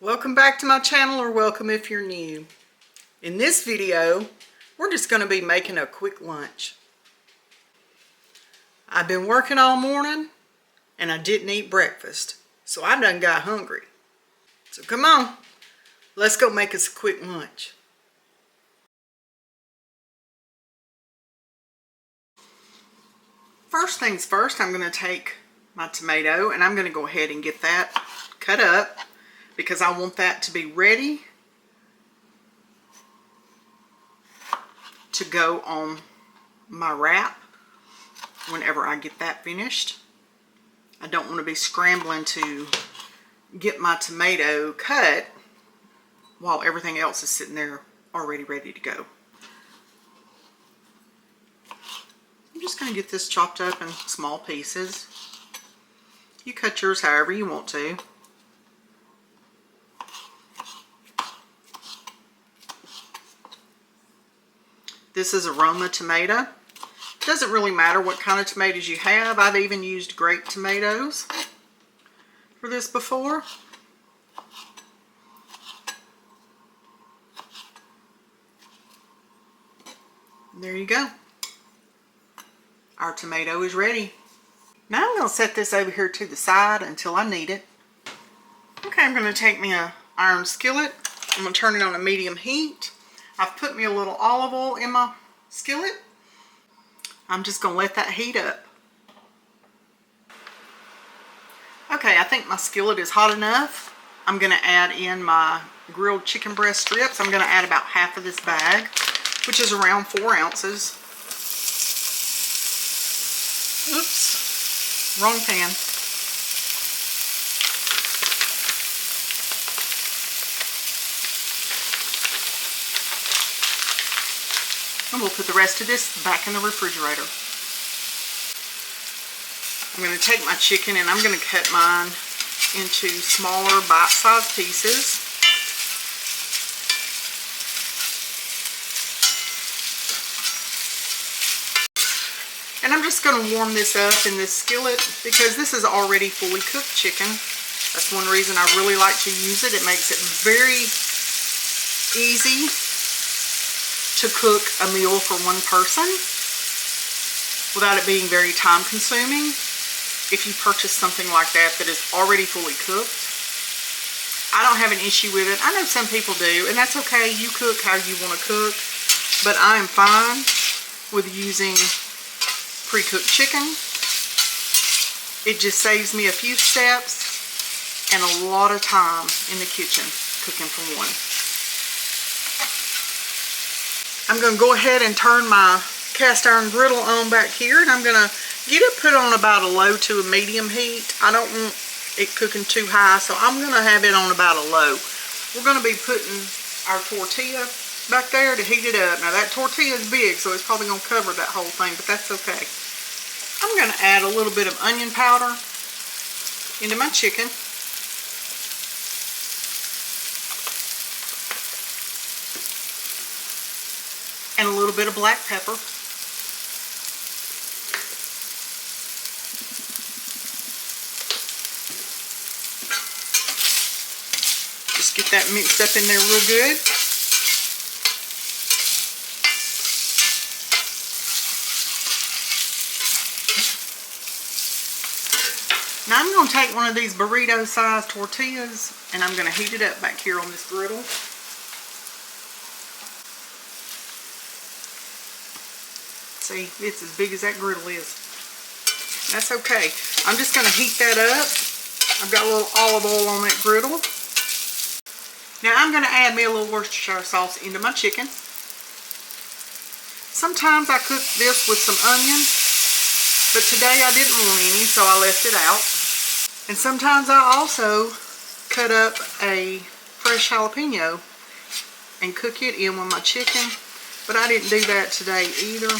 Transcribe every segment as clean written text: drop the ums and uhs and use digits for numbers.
Welcome back to my channel, or welcome if you're new. In this video, we're just going to be making a quick lunch. I've been working all morning and I didn't eat breakfast, so I done got hungry. So come on, let's go make us a quick lunch. First things first, I'm going to take my tomato and I'm going to go ahead and get that cut up because I want that to be ready to go on my wrap whenever I get that finished. I don't want to be scrambling to get my tomato cut while everything else is sitting there already ready to go. I'm just going to get this chopped up in small pieces. You cut yours however you want to. This is a Roma tomato. It doesn't really matter what kind of tomatoes you have. I've even used grape tomatoes for this before. There you go. Our tomato is ready. Now I'm going to set this over here to the side until I need it. Okay, I'm going to take me an iron skillet. I'm going to turn it on a medium heat. I've put me a little olive oil in my skillet. I'm just going to let that heat up. Okay, I think my skillet is hot enough. I'm going to add in my grilled chicken breast strips. I'm going to add about half of this bag, which is around 4 ounces. Oops, wrong pan. And we'll put the rest of this back in the refrigerator. I'm going to take my chicken and I'm going to cut mine into smaller bite-sized pieces. And I'm just going to warm this up in this skillet because this is already fully cooked chicken. That's one reason I really like to use it. It makes it very easy to cook a meal for one person without it being very time consuming if you purchase something like that that is already fully cooked. I don't have an issue with it. I know some people do, and that's okay. You cook how you want to cook, but I am fine with using pre-cooked chicken. It just saves me a few steps and a lot of time in the kitchen cooking for one. I'm going to go ahead and turn my cast iron griddle on back here, and I'm going to get it put on about a low to a medium heat. I don't want it cooking too high, so I'm going to have it on about a low. We're going to be putting our tortilla back there to heat it up. Now that tortilla is big, so it's probably going to cover that whole thing, but that's okay. I'm going to add a little bit of onion powder into my chicken. And a little bit of black pepper. Just get that mixed up in there real good. Now I'm going to take one of these burrito sized tortillas and I'm going to heat it up back here on this griddle. See, it's as big as that griddle is. That's okay. I'm just going to heat that up. I've got a little olive oil on that griddle. Now I'm going to add me a little Worcestershire sauce into my chicken. Sometimes I cook this with some onion, but today I didn't want any, so I left it out. And sometimes I also cut up a fresh jalapeno and cook it in with my chicken, but I didn't do that today either.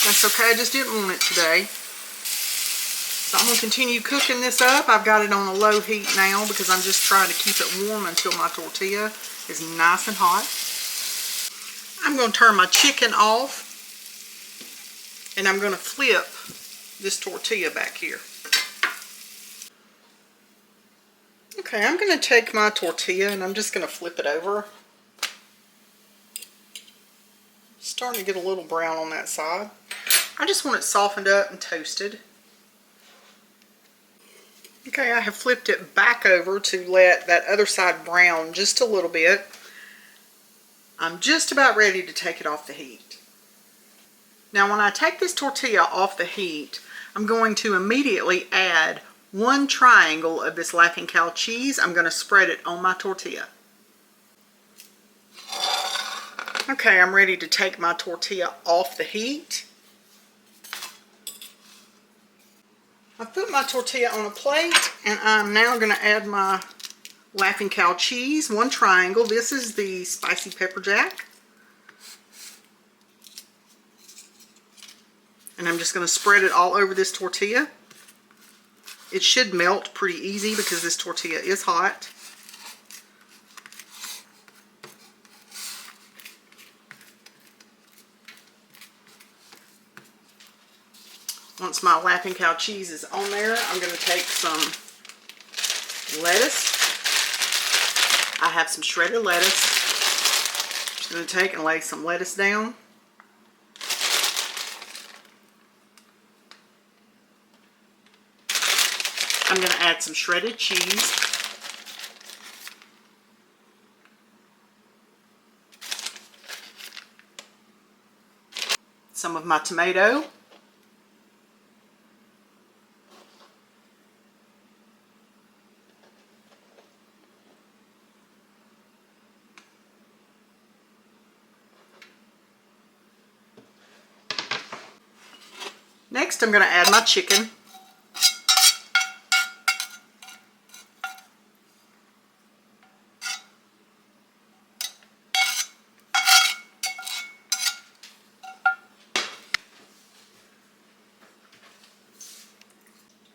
That's okay, I just didn't want it today. So I'm going to continue cooking this up. I've got it on a low heat now because I'm just trying to keep it warm until my tortilla is nice and hot. I'm going to turn my chicken off and I'm going to flip this tortilla back here. Okay, I'm going to take my tortilla and I'm just going to flip it over. Starting to get a little brown on that side. I just want it softened up and toasted. Okay, I have flipped it back over to let that other side brown just a little bit. I'm just about ready to take it off the heat. Now when I take this tortilla off the heat, I'm going to immediately add 1 triangle of this Laughing Cow cheese. I'm going to spread it on my tortilla. Okay, I'm ready to take my tortilla off the heat. I've put my tortilla on a plate and I'm now going to add my Laughing Cow cheese, 1 triangle. This is the spicy pepper jack. And I'm just going to spread it all over this tortilla. It should melt pretty easy because this tortilla is hot. Once my Laughing Cow cheese is on there, I'm going to take some lettuce. I have some shredded lettuce. I'm just going to take and lay some lettuce down. I'm going to add some shredded cheese. Some of my tomato. Next, I'm going to add my chicken.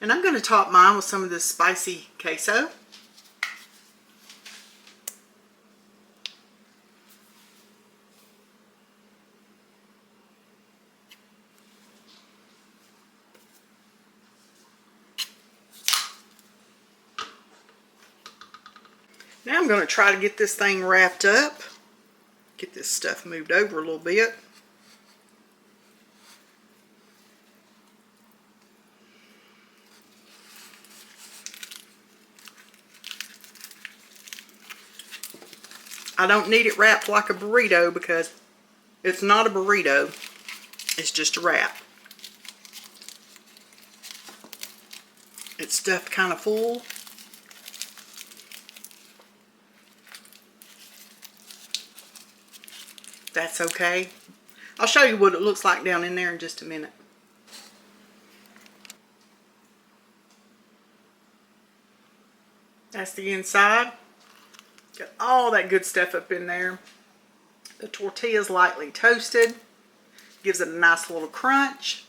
And I'm going to top mine with some of this spicy queso. Now I'm going to try to get this thing wrapped up. Get this stuff moved over a little bit. I don't need it wrapped like a burrito because it's not a burrito. It's just a wrap. It's stuffed kind of full. That's okay. I'll show you what it looks like down in there in just a minute. That's the inside. Got all that good stuff up in there. The tortilla is lightly toasted. Gives it a nice little crunch.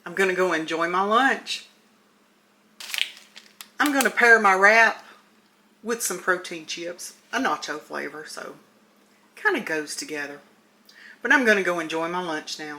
I'm going to go enjoy my lunch. I'm going to pair my wrap with some protein chips, a nacho flavor, so kind of goes together. But I'm going to go enjoy my lunch now.